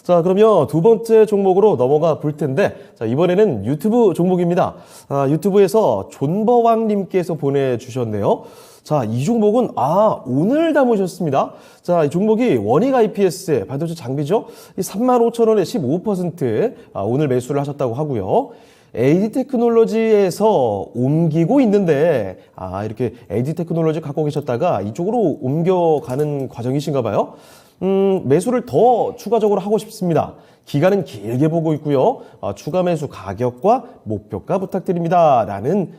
자, 그러면 두 번째 종목으로 넘어가 볼 텐데, 자, 이번에는 유튜브 종목입니다. 유튜브에서 존버왕님께서 보내주셨네요. 자, 이 종목은, 오늘 담으셨습니다. 자, 이 종목이 원익 IPS, 반도체 장비죠? 35,000원에 15%, 오늘 매수를 하셨다고 하고요. AD 테크놀로지에서 옮기고 있는데, 이렇게 AD 테크놀로지 갖고 계셨다가 이쪽으로 옮겨가는 과정이신가 봐요. 매수를 더 추가적으로 하고 싶습니다. 기간은 길게 보고 있고요. 추가 매수 가격과 목표가 부탁드립니다. 라는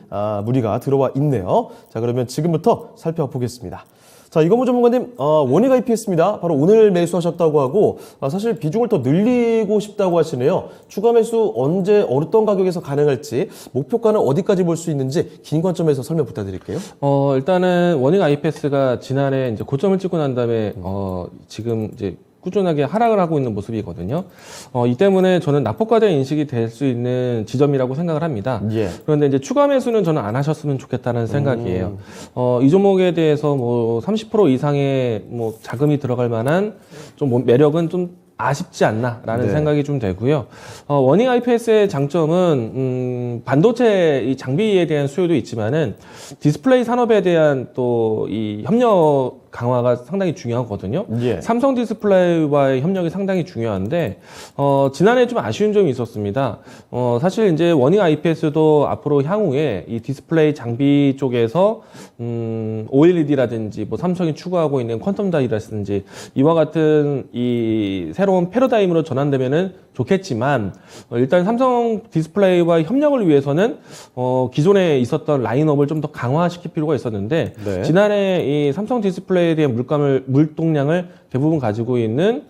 문의가 들어와 있네요. 자, 그러면 지금부터 살펴보겠습니다. 자, 이건모 전문가님, 원익 IPS입니다. 바로 오늘 매수하셨다고 하고, 사실 비중을 더 늘리고 싶다고 하시네요. 추가 매수 언제, 어떤 가격에서 가능할지, 목표가는 어디까지 볼 수 있는지, 긴 관점에서 설명 부탁드릴게요. 일단은 원익 IPS가 지난해 이제 고점을 찍고 난 다음에, 지금 이제 꾸준하게 하락을 하고 있는 모습이거든요. 이 때문에 저는 낙폭과대 인식이 될 수 있는 지점이라고 생각을 합니다. 예. 그런데 이제 추가 매수는 저는 안 하셨으면 좋겠다는 생각이에요. 이 종목에 대해서 뭐 30% 이상의 뭐 자금이 들어갈 만한 좀 매력은 좀 아쉽지 않나라는 생각이 좀 되고요. 원익 IPS의 장점은 반도체 이 장비에 대한 수요도 있지만은 디스플레이 산업에 대한 또 이 협력 강화가 상당히 중요하거든요. 예. 삼성 디스플레이와의 협력이 상당히 중요한데 지난해 좀 아쉬운 점이 있었습니다. 사실 이제 원익 IPS도 앞으로 향후에 이 디스플레이 장비 쪽에서 OLED라든지 뭐 삼성이 추구하고 있는 퀀텀 다이라든지 이와 같은 이 새로운 패러다임으로 전환되면은 좋겠지만 일단 삼성 디스플레이와 협력을 위해서는 기존에 있었던 라인업을 좀 더 강화시킬 필요가 있었는데 지난해 이 삼성 디스플레이에 대한 물동량을 대부분 가지고 있는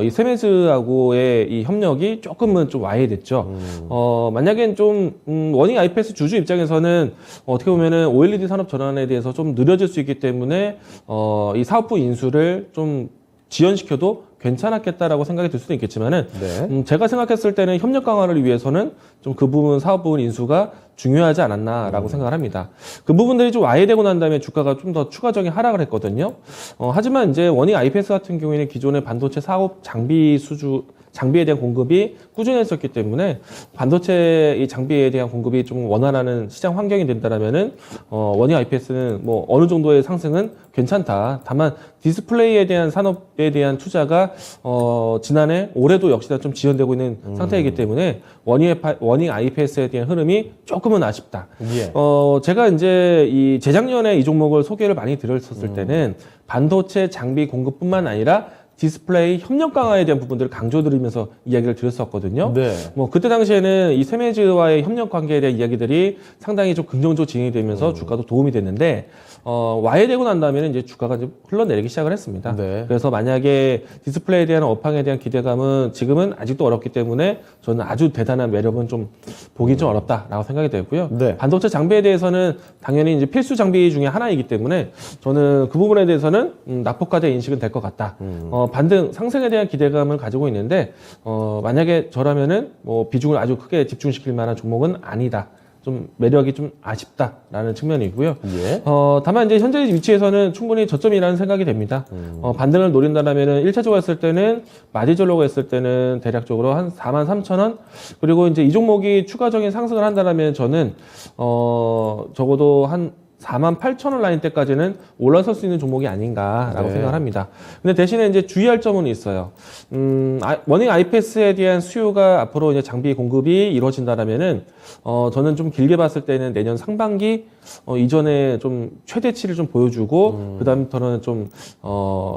이 세메스하고의 이 협력이 조금은 좀 와해됐죠. 만약엔 좀, 원익 IPS 주주 입장에서는 어떻게 보면은 OLED 산업 전환에 대해서 좀 느려질 수 있기 때문에, 이 사업부 인수를 좀 지연시켜도 괜찮았겠다라고 생각이 들 수도 있겠지만은, 제가 생각했을 때는 협력 강화를 위해서는 좀 그 부분, 사업 부분 인수가 중요하지 않았나라고 생각을 합니다. 그 부분들이 좀 와해되고 난 다음에 주가가 좀 더 추가적인 하락을 했거든요. 하지만 이제 원익 IPS 같은 경우에는 기존의 반도체 사업 장비에 대한 공급이 꾸준했었기 때문에 반도체 이 장비에 대한 공급이 좀 원활한 시장 환경이 된다면은 원익 IPS는 뭐 어느 정도의 상승은 괜찮다. 다만 디스플레이에 대한 산업에 대한 투자가 지난해 올해도 역시나 좀 지연되고 있는 상태이기 때문에 원익 IPS에 대한 흐름이 조금은 아쉽다. 예. 제가 이제 이 재작년에 이 종목을 소개를 많이 드렸었을 때는 반도체 장비 공급뿐만 아니라 디스플레이 협력 강화에 대한 부분들을 강조드리면서 이야기를 드렸었거든요. 뭐 그때 당시에는 이 세메즈와의 협력 관계에 대한 이야기들이 상당히 좀 긍정적으로 진행이 되면서 주가도 도움이 됐는데 와해되고 난 다음에는 이제 주가가 이제 흘러내리기 시작을 했습니다. 그래서 만약에 디스플레이에 대한 업황에 대한 기대감은 지금은 아직도 어렵기 때문에 저는 아주 대단한 매력은 좀 보기 좀 어렵다라고 생각이 되고요. 반도체 장비에 대해서는 당연히 이제 필수 장비 중에 하나이기 때문에 저는 그 부분에 대해서는 낙폭과대 인식은 될 것 같다. 반등 상승에 대한 기대감을 가지고 있는데 만약에 저라면은 뭐 비중을 아주 크게 집중시킬 만한 종목은 아니다. 좀 매력이 좀 아쉽다라는 측면이고요. 다만 이제 현재 위치에서는 충분히 저점이라는 생각이 됩니다. 반등을 노린다라면은 1차적으로 했을 때는 마디졸로가 했을 때는 대략적으로 한 43,000원 그리고 이제 이 종목이 추가적인 상승을 한다라면 저는 적어도 한 48,000원 라인 때까지는 올라설 수 있는 종목이 아닌가라고 생각을 합니다. 근데 대신에 이제 주의할 점은 있어요. 원익 IPS에 대한 수요가 앞으로 이제 장비 공급이 이루어진다라면은, 저는 좀 길게 봤을 때는 내년 상반기, 이전에 좀 최대치를 좀 보여주고, 그다음부터는 좀,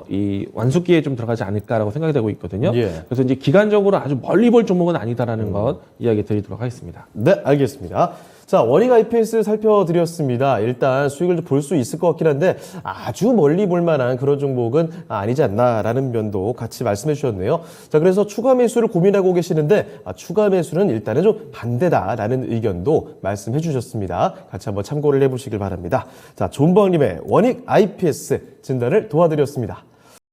이 완숙기에 좀 들어가지 않을까라고 생각이 되고 있거든요. 그래서 이제 기간적으로 아주 멀리 볼 종목은 아니다라는 것 이야기 드리도록 하겠습니다. 네, 알겠습니다. 자, 원익 IPS 살펴드렸습니다. 일단 수익을 볼 수 있을 것 같긴 한데 아주 멀리 볼 만한 그런 종목은 아니지 않나라는 면도 같이 말씀해 주셨네요. 자, 그래서 추가 매수를 고민하고 계시는데 추가 매수는 일단은 좀 반대다라는 의견도 말씀해 주셨습니다. 같이 한번 참고를 해보시길 바랍니다. 자, 존버왕님의 원익 IPS 진단을 도와드렸습니다.